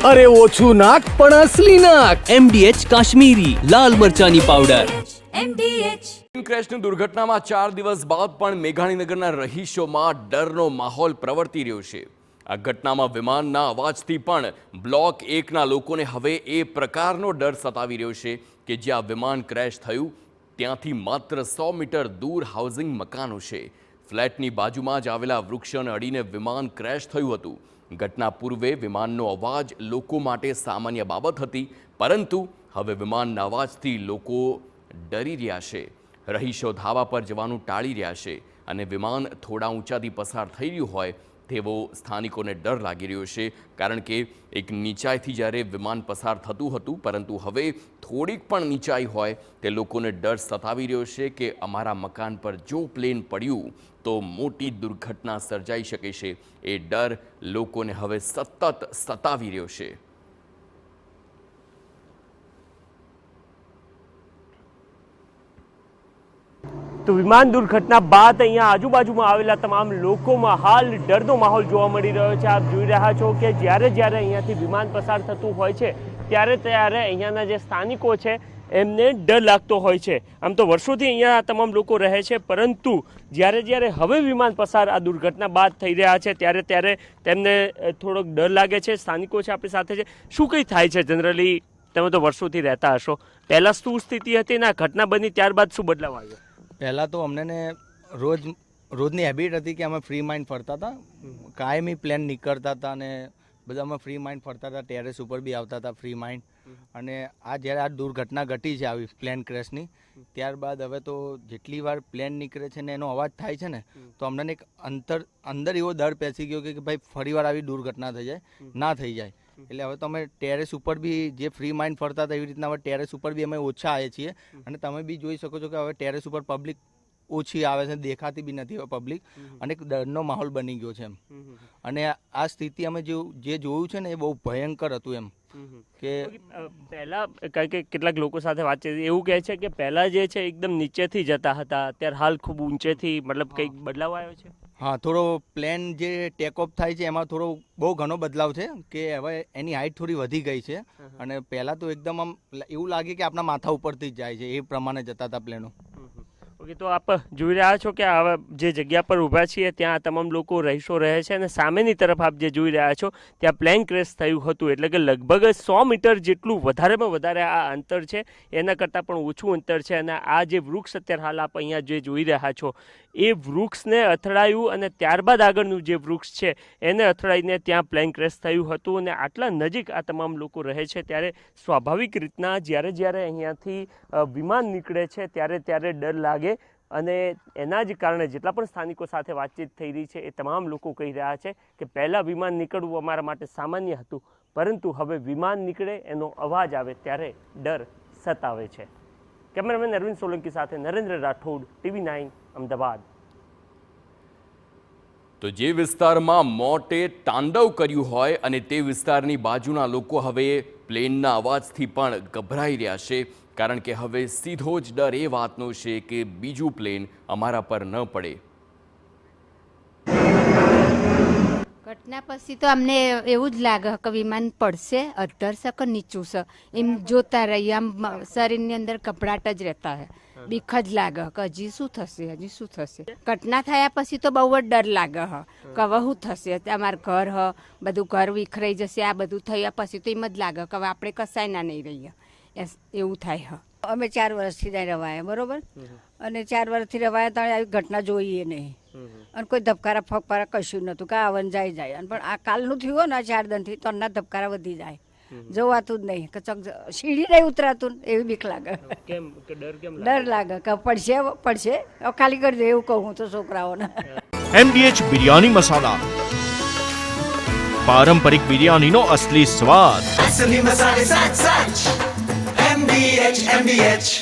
અરે ઓછું નાક પણ અસલી નાક. MDH કાશ્મીરી લાલ મરચાની પાવડર. પ્લેન ક્રેશની દુર્ઘટનામાં 4 દિવસ બાદ પણ મેઘાણીનગરના રહીશોમાં ડરનો માહોલ પ્રવર્તી રહ્યો છે. આ ઘટનામાં વિમાનના અવાજથી પણ બ્લોક 1ના લોકોને હવે એ પ્રકારનો ડર સતાવી રહ્યો છે કે જ્યાં વિમાન ક્રેશ થયું ત્યાંથી માત્ર 100 મીટર દૂર હાઉસિંગ મકાનો છે. ફ્લેટની બાજુમાં જ આવેલા વૃક્ષને અડીને વિમાન ક્રેશ થયું હતું. ઘટના પૂર્વે વિમાનનો અવાજ લોકો માટે સામાન્ય બાબત હતી, પરંતુ હવે વિમાનના અવાજથી લોકો ડરી રહ્યા છે. રહીશો ધાબા પર જવાનું ટાળી રહ્યા છે અને વિમાન થોડા ઊંચાથી પસાર થઈ રહ્યું હોય તેવો સ્થાનિકોને ડર લાગી રહ્યો છે, કારણ કે એક નીચાઈથી જ્યારે વિમાન પસાર થતું હતું, પરંતુ હવે થોડીક પણ નીચાઈ હોય તે લોકોને ડર સતાવી રહ્યો છે કે અમારા મકાન પર જો પ્લેન પડ્યું તો મોટી દુર્ઘટના સર્જાઈ શકે છે. એ ડર લોકોને હવે સતત સતાવી રહ્યો છે. તો વિમાન દુર્ઘટના બાદ અહીંયા આજુબાજુમાં આવેલા તમામ લોકોમાં હાલ ડરનો માહોલ જોવા મળી રહ્યો છે. આપ જોઈ રહ્યા છો કે જ્યારે અહીંયાથી વિમાન પસાર થતું હોય છે ત્યારે અહીંયાના જે સ્થાનિકો છે એમને ડર લાગતો હોય છે. આમ તો વર્ષોથી અહીંયા તમામ લોકો રહે છે, પરંતુ જ્યારે હવે વિમાન પસાર આ દુર્ઘટના બાદ થઈ રહ્યા છે ત્યારે તેમને થોડોક ડર લાગે છે. સ્થાનિકો છે આપણી સાથે છે. શું કંઈ થાય છે જનરલી? તમે તો વર્ષોથી રહેતા હશો, પહેલાં શું સ્થિતિ હતી ને આ ઘટના બની ત્યારબાદ શું બદલાવ આવ્યો? પહેલાં તો અમને રોજની હેબિટ હતી કે અમે ફ્રી માઇન્ડ ફરતા હતા. કાયમી પ્લેન નીકળતા હતા અને બધા અમે ફ્રી માઇન્ડ ફરતા હતા. ટેરેસ ઉપર બી આવતા હતા ફ્રી માઇન્ડ. અને જ્યારે આ દુર્ઘટના ઘટી છે આવી પ્લેન ક્રેશની, ત્યારબાદ હવે તો જેટલી વાર પ્લેન નીકળે છે ને એનો અવાજ થાય છે ને, તો અમને એક અંદર એવો ડર પેસી ગયો કે ભાઈ ફરીવાર આવી દુર્ઘટના થઈ જાય, ના થઈ જાય. એટલે હવે તો અમે ટેરેસ ઉપર બી જે ફ્રી માઇન્ડ ફરતા હતા એવી રીતના હવે ટેરેસ ઉપર બી અમે ઓછા આવીએ છીએ. અને તમે બી જોઈ શકો છો કે હવે ટેરેસ ઉપર પબ્લિક ઓછી આવે છે, દેખાતી બી નથી હવે પબ્લિક, અને એક ડરનો માહોલ બની ગયો છે એમ. અને આ સ્થિતિ અમે જે જોયું છે ને એ બહુ ભયંકર હતું એમ. કે પહેલા કારણ કે કેટલાક લોકો સાથે વાતચીત એવું કહે છે કે પહેલા જે છે એકદમ નીચેથી જતા હતા, અત્યારે હાલ ખૂબ ઊંચેથી, મતલબ કંઈક બદલાવ આવ્યો છે? હા, થોડો પ્લેન જે ટેક ઓફ થાય છે એમાં થોડો બહુ ઘણો બદલાવ છે કે હવે એની હાઇટ થોડી વધી ગઈ છે. અને પહેલાં તો એકદમ આમ એવું લાગે કે આપણા માથા ઉપરથી જ જાય છે, એ પ્રમાણે જતા હતા પ્લેનો. ઓકે, તો આપ જોઈ રહ્યા છો કે આ જે જગ્યા પર ઊભા છીએ ત્યાં તમામ લોકો રહીશો રહે છે, અને સામેની તરફ આપ જે જોઈ રહ્યા છો ત્યાં પ્લેન ક્રેશ થયું હતું. એટલે કે લગભગ 100 મીટર જેટલું વધારેમાં વધારે આ અંતર છે, એના કરતાં પણ ઓછું અંતર છે. અને આ જે વૃક્ષ અત્યારે હાલ આપ અહીંયા જે જોઈ રહ્યા છો એ વૃક્ષને અથડાયું અને ત્યારબાદ આગળનું જે વૃક્ષ છે એને અથડાઈને ત્યાં પ્લેન ક્રેશ થયું હતું. અને આટલા નજીક આ તમામ લોકો રહે છે ત્યારે સ્વાભાવિક રીતના જ્યારે અહીંયાથી વિમાન નીકળે છે ત્યારે ડર લાગે. અને એના જ કારણે જેટલા પણ સ્થાનિકો સાથે વાતચીત થઈ રહી છે એ તમામ લોકો કહી રહ્યા છે કે પહેલાં વિમાન નીકળવું અમારા માટે સામાન્ય હતું, પરંતુ હવે વિમાન નીકળે એનો અવાજ આવે ત્યારે ડર સતાવે છે. કેમેરામેન અરવિંદ સોલંકી સાથે નરેન્દ્ર રાઠોડ, TV9 અમદાવાદ. તો જે વિસ્તારમાં મોટે તાંડવ કર્યું હોય અને તે વિસ્તારની બાજુના લોકો હવે પ્લેનના અવાજથી પણ ગભરાઈ રહ્યા છે, કારણ કે હવે સીધો જ ડર એ વાતનો છે કે બીજું પ્લેન અમારા પર ન પડે. ઘટના પછી તો અમને એવું જ લાગે કે વિમાન પડશે, 18 સેકન્ડ નીચું છે એમ જોતા રહીએ. આમ શરીરની અંદર કપડાટ જ રહેતા હોય, બીક જ લાગે કે હજી શું થશે. ઘટના થયા પછી તો બહુ જ ડર લાગે કે હવે શું થશે, અમારું ઘર બધું ઘર વિખરાઈ જશે. આ બધું થયા પછી તો એમ જ લાગે કે હવે આપણે કસાય ના નહીં રહીએ, એવું થાય. અમે 4 વર્ષથી ત્યાં રવાયા, બરોબર, અને 4 વર્ષથી રવાયા તો આવી ઘટના જોઈએ નહીં. અને કોઈ ધબકારા ફબકારા કશું નહોતું કે આવન જાય. અને પણ આ કાલનું થયું ને 4 દિનથી તો એના ધબકારા વધી જાય, જોવાતું જ નહીં કે ચક સીડી નહીં ઉતરાતું, એવી બીક લાગે. ડર લાગે કે પડશે ખાલી કરજો, એવું કહું હું તો છોકરાઓને. MDH બિરયાની મસાલા, પારંપરિક બિરયાનીનો અસલી સ્વાદ. MDH